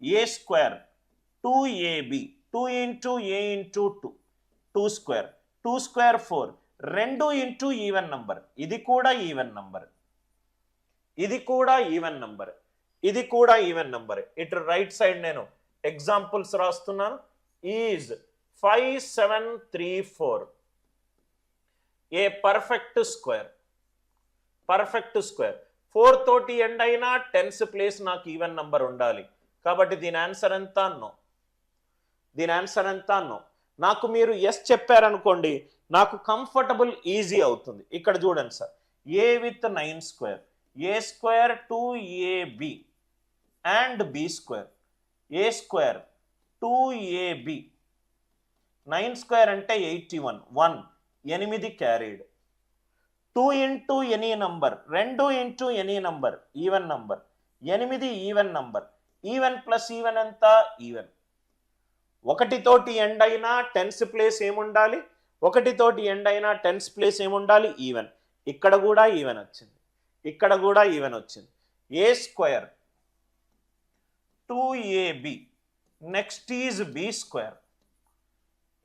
A square 2ab 2 into a into 2 2 square 2 square 4 2 into even number, ఇది కూడా even number, ఇది కూడా even number, ఇది కూడా ఈవెన్ నంబర్. ఇటు రైట్ సైడ్ నేను ఎగ్జాంపుల్స్ రాస్తున్నాను. Is 5734 a perfect square. Perfect square 4 తోటి ఎండ్ అయినా టెన్స్ ప్లేస్ నాకు ఈవెన్ నంబర్ ఉండాలి. కాబట్టి దీని ఆన్సర్ ఎంత? నో. దీని ఆన్సర్ ఎంత? నో. నాకు మీరు ఎస్ చెప్పారనుకోండి, నాకు కంఫర్టబుల్ ఈజీ అవుతుంది. ఇక్కడ చూడండి sir, a with 9 square, a square 2ab and b square, a square 2ab 9 square అంటే 81 1 8 carried 2 into any number 2 into any number even number 8 even number, even plus even ఎంత? Even. ఒకటితోటి end అయినా tens place ఏముండాలి? ఒకటితోటి end అయినా tens place ఏముండాలి? Even. ఇక్కడ కూడా ఈవెన్ వచ్చింది, ఇక్కడ కూడా ఈవెన్ వచ్చింది. A square 2ab next is b square,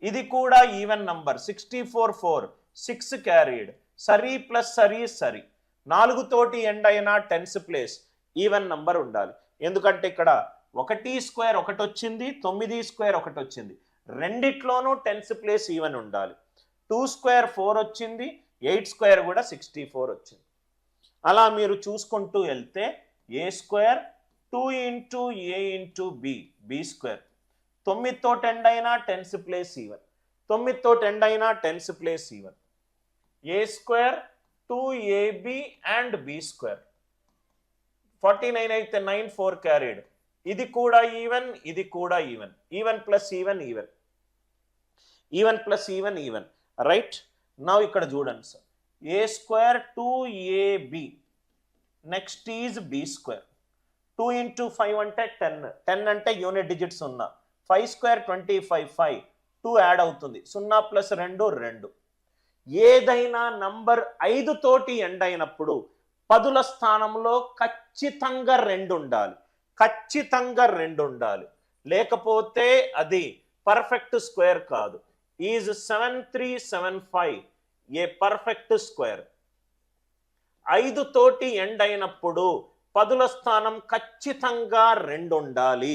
ఇది కూడా ఈవెన్ నంబర్ 64 4 6 క్యారీడ్, సరి ప్లస్ సరి సరి, 4 తోటి ఎండ్ అయినా టెన్స్ ప్లేస్ ఈవెన్ నంబర్ ఉండాలి. ఎందుకంటే ఇక్కడ 1 స్క్వేర్ 1 వచ్చింది, 9 స్క్వేర్ 1 వచ్చింది, రెండిట్లోనూ టెన్స్ ప్లేస్ ఈవెన్ ఉండాలి. 2 స్క్వేర్ 4 వచ్చింది, 8 స్క్వేర్ కూడా 64 వచ్చింది. అలా మీరు చూసుకుంటూ వెళ్తే ఏ square 2 into a into B, B square 9 తోటి ఎండ్ అయినా టెన్స్ ప్లేస్ ఈవెన్, 9 తోటి ఎండ్ అయినా tens place even. A square 2ab and b square 49 అయితే 9 4 క్యారీడ్, ఇది కూడా ఈవెన్, ఇది కూడా even, even plus even even, even plus even even. Right. నా ఇక్కడ చూడండి sir, a square 2ab next is b square 2 into 5 అంటే 10, 10 అంటే యూనిట్ డిజిట్స్ ఉన్నా, 5 స్క్వేర్ 25 5 2 యాడ్ అవుతుంది, 0 ప్లస్ 2 2. ఏదైనా నంబర్ 5 తోటి ఎండ్ అయినప్పుడు పదుల స్థానంలో ఖచ్చితంగా 2 ఉండాలి, ఖచ్చితంగా 2 ఉండాలి, లేకపోతే అది పర్ఫెక్ట్ స్క్వేర్ కాదు. Is 7375 a perfect square. 5 తోటి ఎండ్ అయినప్పుడు పదుల స్థానం ఖచ్చితంగా 2 ఉండాలి.